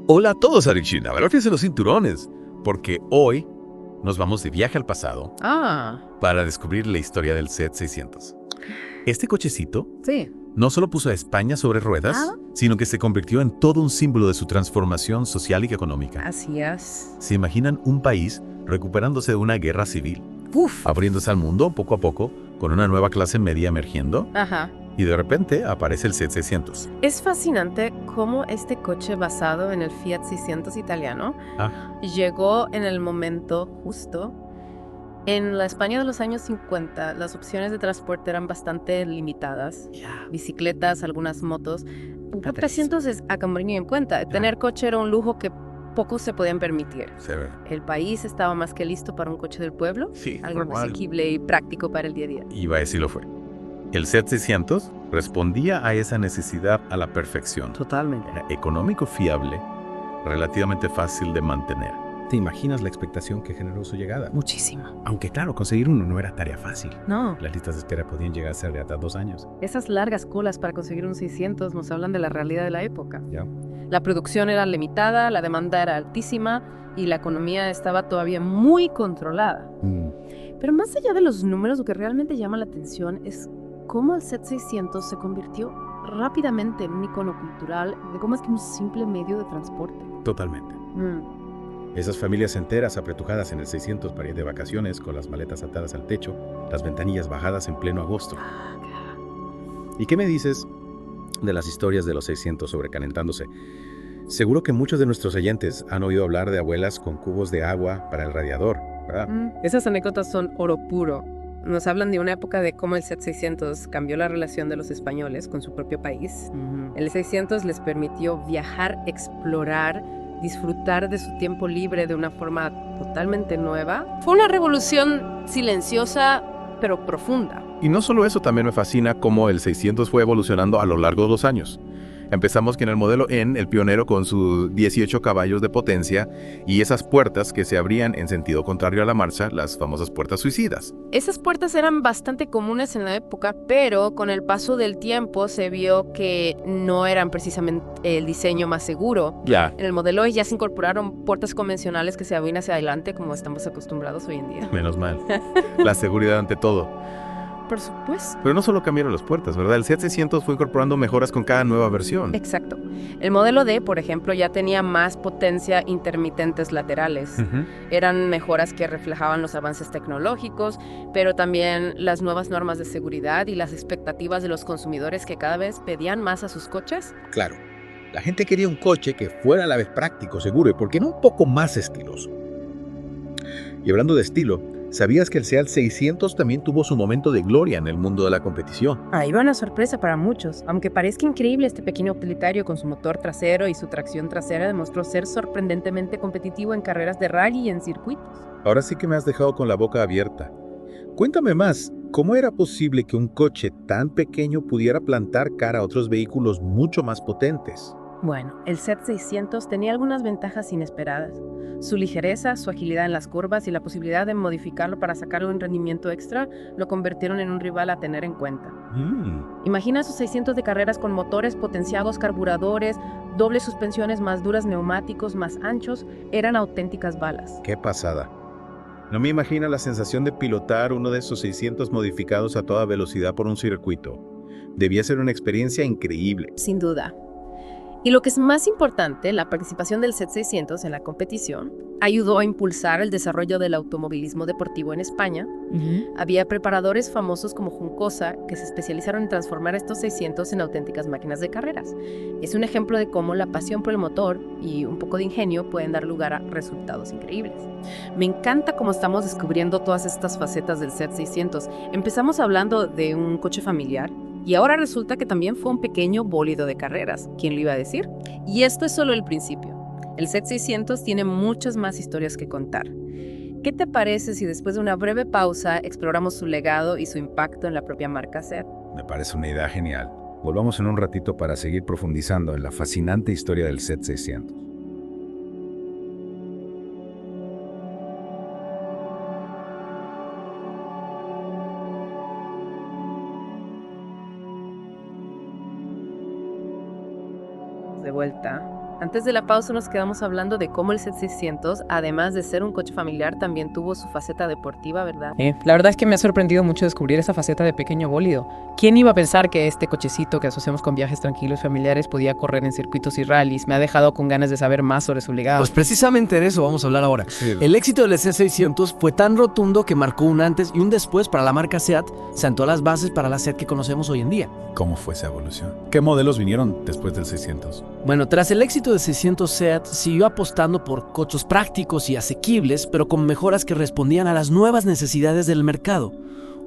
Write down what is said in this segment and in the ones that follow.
Hola a todos, Arichin. Abrófense los cinturones, porque hoy nos vamos de viaje al pasado para descubrir la historia del Seat 600. Este cochecito Sí. no solo puso a España sobre ruedas, sino que se convirtió en todo un símbolo de su transformación social y económica. Así es. ¿Se imaginan un país recuperándose de una guerra civil, Uf. abriéndose al mundo poco a poco, con una nueva clase media emergiendo? Ajá. Y de repente aparece el Seat 600. Es fascinante cómo este coche basado en el Fiat 600 italiano llegó en el momento justo. En la España de los años 50, las opciones de transporte eran bastante limitadas. Bicicletas, algunas motos. Un 300 es a Camboriño en cuenta. Tener coche era un lujo que pocos se podían permitir. El país estaba más que listo para un coche del pueblo, algo asequible y práctico para el día a día. Y así lo fue. El Seat 600 respondía a esa necesidad a la perfección. Totalmente. Era económico, fiable, relativamente fácil de mantener. ¿Te imaginas la expectación que generó su llegada? Muchísimo. Aunque claro, conseguir uno no era tarea fácil. No. Las listas de espera podían llegar a ser de hasta 2 años. Esas largas colas para conseguir un 600 nos hablan de la realidad de la época. ¿Ya? La producción era limitada, la demanda era altísima y la economía estaba todavía muy controlada. Pero más allá de los números, lo que realmente llama la atención es cómo el Seat 600 se convirtió rápidamente en un icono cultural de cómo es que un simple medio de transporte. Totalmente. Esas familias enteras apretujadas en el 600 para ir de vacaciones con las maletas atadas al techo, las ventanillas bajadas en pleno agosto. ¿Y qué me dices de las historias de los 600 sobrecalentándose? Seguro que muchos de nuestros oyentes han oído hablar de abuelas con cubos de agua para el radiador, ¿verdad? Esas anécdotas son oro puro. Nos hablan de una época de cómo el Seat 600 cambió la relación de los españoles con su propio país. El 600 les permitió viajar, explorar, disfrutar de su tiempo libre de una forma totalmente nueva. Fue una revolución silenciosa, pero profunda. Y no solo eso, también me fascina cómo el 600 fue evolucionando a lo largo de los años. Empezamos con el modelo N, el pionero, con sus 18 caballos de potencia y esas puertas que se abrían en sentido contrario a la marcha, las famosas puertas suicidas. Esas puertas eran bastante comunes en la época, pero con el paso del tiempo se vio que no eran precisamente el diseño más seguro. En el modelo E ya se incorporaron puertas convencionales que se abrían hacia adelante como estamos acostumbrados hoy en día. Menos mal. La seguridad ante todo. Por supuesto. Pero no solo cambiaron las puertas, ¿verdad? El Seat 600 fue incorporando mejoras con cada nueva versión. Exacto. El modelo D, por ejemplo, ya tenía más potencia intermitentes laterales. Eran mejoras que reflejaban los avances tecnológicos, pero también las nuevas normas de seguridad y las expectativas de los consumidores que cada vez pedían más a sus coches. Claro, la gente quería un coche que fuera a la vez práctico, seguro y, ¿por qué no, un poco más estiloso? Y hablando de estilo, ¿sabías que el Seat 600 también tuvo su momento de gloria en el mundo de la competición? Ahí va una sorpresa para muchos. Aunque parezca increíble, este pequeño utilitario con su motor trasero y su tracción trasera demostró ser sorprendentemente competitivo en carreras de rally y en circuitos. Ahora sí que me has dejado con la boca abierta. Cuéntame más, ¿cómo era posible que un coche tan pequeño pudiera plantar cara a otros vehículos mucho más potentes? Bueno, el Seat 600 tenía algunas ventajas inesperadas. Su ligereza, su agilidad en las curvas y la posibilidad de modificarlo para sacarle un rendimiento extra lo convirtieron en un rival a tener en cuenta. Imagina esos 600 de carreras con motores potenciados, carburadores, dobles suspensiones más duras, neumáticos más anchos, eran auténticas balas. ¡Qué pasada! No me imagino la sensación de pilotar uno de esos 600 modificados a toda velocidad por un circuito. Debía ser una experiencia increíble. Sin duda. Y lo que es más importante, la participación del Seat 600 en la competición ayudó a impulsar el desarrollo del automovilismo deportivo en España. Había preparadores famosos como Juncosa que se especializaron en transformar estos 600 en auténticas máquinas de carreras. Es un ejemplo de cómo la pasión por el motor y un poco de ingenio pueden dar lugar a resultados increíbles. Me encanta cómo estamos descubriendo todas estas facetas del Seat 600. Empezamos hablando de un coche familiar, y ahora resulta que también fue un pequeño bólido de carreras. ¿Quién lo iba a decir? Y esto es solo el principio. El Seat 600 tiene muchas más historias que contar. ¿Qué te parece si después de una breve pausa exploramos su legado y su impacto en la propia marca Seat? Me parece una idea genial. Volvamos en un ratito para seguir profundizando en la fascinante historia del Seat 600. De vuelta. Antes de la pausa nos quedamos hablando de cómo el Seat 600, además de ser un coche familiar, también tuvo su faceta deportiva, ¿verdad? La verdad es que me ha sorprendido mucho descubrir esa faceta de pequeño bólido. ¿Quién iba a pensar que este cochecito que asociamos con viajes tranquilos y familiares podía correr en circuitos y rallies? Me ha dejado con ganas de saber más sobre su legado. Pues precisamente de eso vamos a hablar ahora. El éxito del C600 fue tan rotundo que marcó un antes y un después para la marca Seat, sentó las bases para la Seat que conocemos hoy en día. ¿Cómo fue esa evolución? ¿Qué modelos vinieron después del 600? Bueno, tras el éxito del 600, Seat siguió apostando por coches prácticos y asequibles, pero con mejoras que respondían a las nuevas necesidades del mercado.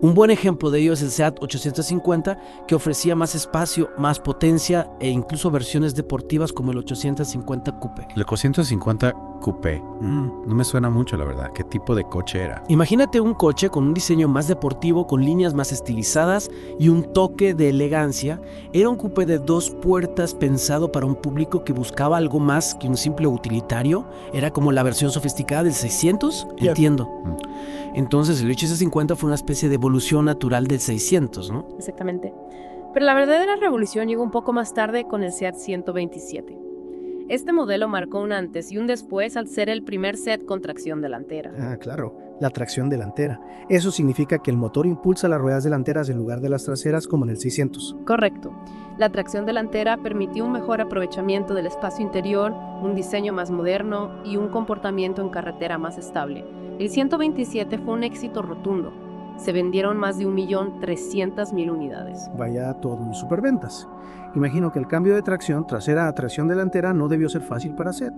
Un buen ejemplo de ello es el Seat 850, que ofrecía más espacio, más potencia e incluso versiones deportivas como el 850 Coupé. El 850 Coupé. No me suena mucho, la verdad. ¿Qué tipo de coche era? Imagínate un coche con un diseño más deportivo, con líneas más estilizadas y un toque de elegancia. Era un coupé de 2 puertas pensado para un público que buscaba algo más que un simple utilitario. Era como la versión sofisticada del 600. Entiendo. Entonces el 850 fue una especie de evolución natural del 600, ¿no? Exactamente. Pero la verdadera revolución llegó un poco más tarde con el Seat 127. Este modelo marcó un antes y un después al ser el primer Seat con tracción delantera. Ah, claro, la tracción delantera. Eso significa que el motor impulsa las ruedas delanteras en lugar de las traseras como en el 600. Correcto. La tracción delantera permitió un mejor aprovechamiento del espacio interior, un diseño más moderno y un comportamiento en carretera más estable. El 127 fue un éxito rotundo. Se vendieron más de 1.300.000 unidades. Vaya todo en superventas. Imagino que el cambio de tracción trasera a tracción delantera no debió ser fácil para Seat.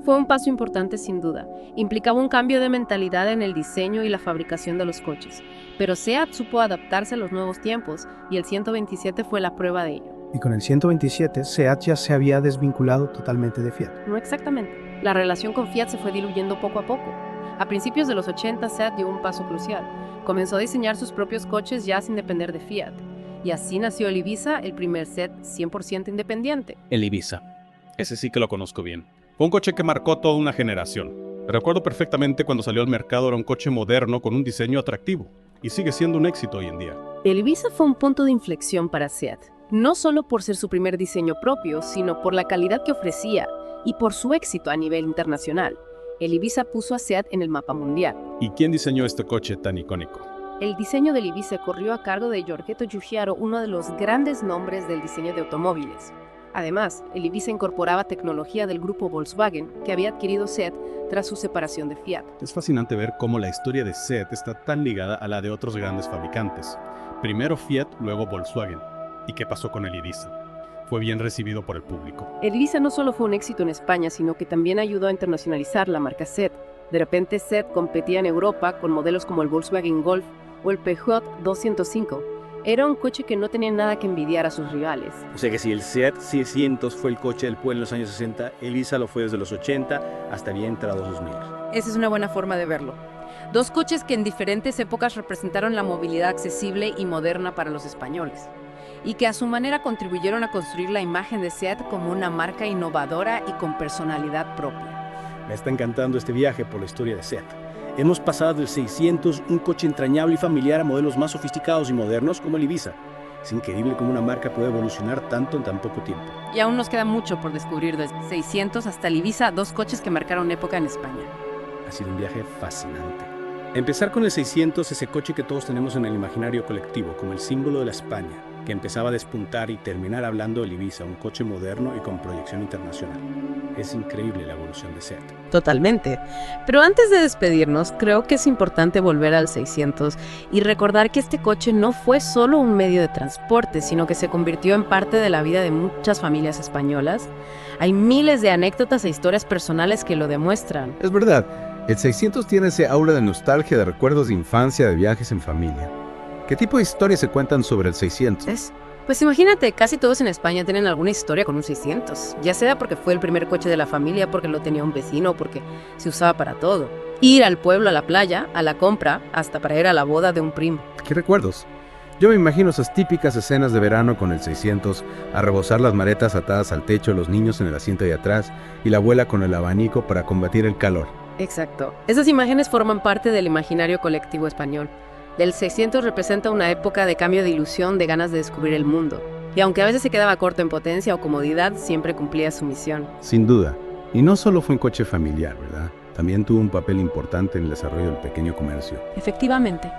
Fue un paso importante sin duda. Implicaba un cambio de mentalidad en el diseño y la fabricación de los coches. Pero Seat supo adaptarse a los nuevos tiempos y el 127 fue la prueba de ello. Y con el 127, Seat ya se había desvinculado totalmente de Fiat. No exactamente. La relación con Fiat se fue diluyendo poco a poco. A principios de los 80, Seat dio un paso crucial. Comenzó a diseñar sus propios coches ya sin depender de Fiat. Y así nació el Ibiza, el primer Seat 100% independiente. El Ibiza. Ese sí que lo conozco bien. Fue un coche que marcó toda una generación. Recuerdo perfectamente cuando salió al mercado, era un coche moderno con un diseño atractivo. Y sigue siendo un éxito hoy en día. El Ibiza fue un punto de inflexión para Seat. No solo por ser su primer diseño propio, sino por la calidad que ofrecía y por su éxito a nivel internacional. El Ibiza puso a Seat en el mapa mundial. ¿Y quién diseñó este coche tan icónico? El diseño del Ibiza corrió a cargo de Giorgetto Giugiaro, uno de los grandes nombres del diseño de automóviles. Además, el Ibiza incorporaba tecnología del grupo Volkswagen que había adquirido Seat tras su separación de Fiat. Es fascinante ver cómo la historia de Seat está tan ligada a la de otros grandes fabricantes. Primero Fiat, luego Volkswagen. ¿Y qué pasó con el Ibiza? Fue bien recibido por el público. El Ibiza no solo fue un éxito en España, sino que también ayudó a internacionalizar la marca Seat. De repente Seat competía en Europa con modelos como el Volkswagen Golf o el Peugeot 205. Era un coche que no tenía nada que envidiar a sus rivales. O sea que si el Seat 600 fue el coche del pueblo en los años 60, el Ibiza lo fue desde los 80 hasta bien entrados 2000. Esa es una buena forma de verlo. Dos coches que en diferentes épocas representaron la movilidad accesible y moderna para los españoles, y que a su manera contribuyeron a construir la imagen de Seat como una marca innovadora y con personalidad propia. Me está encantando este viaje por la historia de Seat. Hemos pasado del 600, un coche entrañable y familiar, a modelos más sofisticados y modernos como el Ibiza. Es increíble cómo una marca puede evolucionar tanto en tan poco tiempo. Y aún nos queda mucho por descubrir, desde 600 hasta el Ibiza, dos coches que marcaron época en España. Ha sido un viaje fascinante. Empezar con el 600, ese coche que todos tenemos en el imaginario colectivo, como el símbolo de la España, que empezaba a despuntar, y terminar hablando del Ibiza, un coche moderno y con proyección internacional. Es increíble la evolución de Seat. Totalmente. Pero antes de despedirnos, creo que es importante volver al 600 y recordar que este coche no fue solo un medio de transporte, sino que se convirtió en parte de la vida de muchas familias españolas. Hay miles de anécdotas e historias personales que lo demuestran. Es verdad, el 600 tiene ese aura de nostalgia, de recuerdos de infancia, de viajes en familia. ¿Qué tipo de historias se cuentan sobre el 600? Pues imagínate, casi todos en España tienen alguna historia con un 600, ya sea porque fue el primer coche de la familia, porque lo tenía un vecino o porque se usaba para todo. Ir al pueblo, a la playa, a la compra, hasta para ir a la boda de un primo. ¿Qué recuerdos? Yo me imagino esas típicas escenas de verano con el 600, a rebosar las maletas atadas al techo, los niños en el asiento de atrás y la abuela con el abanico para combatir el calor. Exacto. Esas imágenes forman parte del imaginario colectivo español. El 600 representa una época de cambio de ilusión, de ganas de descubrir el mundo. Y aunque a veces se quedaba corto en potencia o comodidad, siempre cumplía su misión. Sin duda. Y no solo fue un coche familiar, ¿verdad? También tuvo un papel importante en el desarrollo del pequeño comercio. Efectivamente.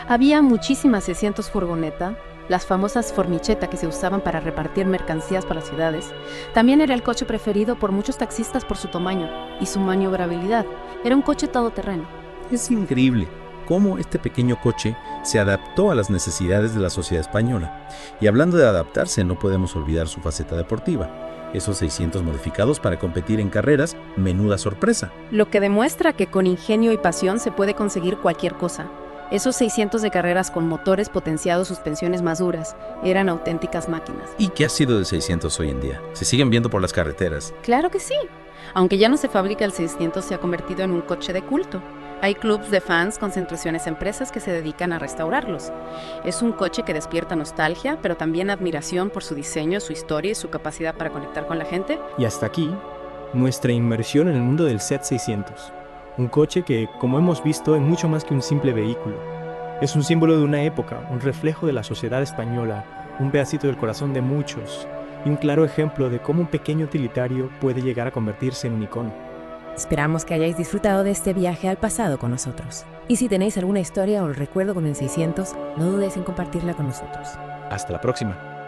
Había muchísimas 600 furgoneta, las famosas formicheta que se usaban para repartir mercancías para las ciudades. También era el coche preferido por muchos taxistas por su tamaño y su maniobrabilidad. Era un coche todoterreno. Es increíble cómo este pequeño coche se adaptó a las necesidades de la sociedad española. Y hablando de adaptarse, no podemos olvidar su faceta deportiva. Esos 600 modificados para competir en carreras, menuda sorpresa. Lo que demuestra que con ingenio y pasión se puede conseguir cualquier cosa. Esos 600 de carreras con motores potenciados, suspensiones más duras, eran auténticas máquinas. ¿Y qué ha sido del 600 hoy en día? ¿Se siguen viendo por las carreteras? Claro que sí. Aunque ya no se fabrica, el 600 se ha convertido en un coche de culto. Hay clubs de fans, concentraciones de empresas que se dedican a restaurarlos. Es un coche que despierta nostalgia, pero también admiración por su diseño, su historia y su capacidad para conectar con la gente. Y hasta aquí, nuestra inmersión en el mundo del SEAT 600. Un coche que, como hemos visto, es mucho más que un simple vehículo. Es un símbolo de una época, un reflejo de la sociedad española, un pedacito del corazón de muchos, y un claro ejemplo de cómo un pequeño utilitario puede llegar a convertirse en un icono. Esperamos que hayáis disfrutado de este viaje al pasado con nosotros. Y si tenéis alguna historia o recuerdo con el 600, no dudéis en compartirla con nosotros. Hasta la próxima.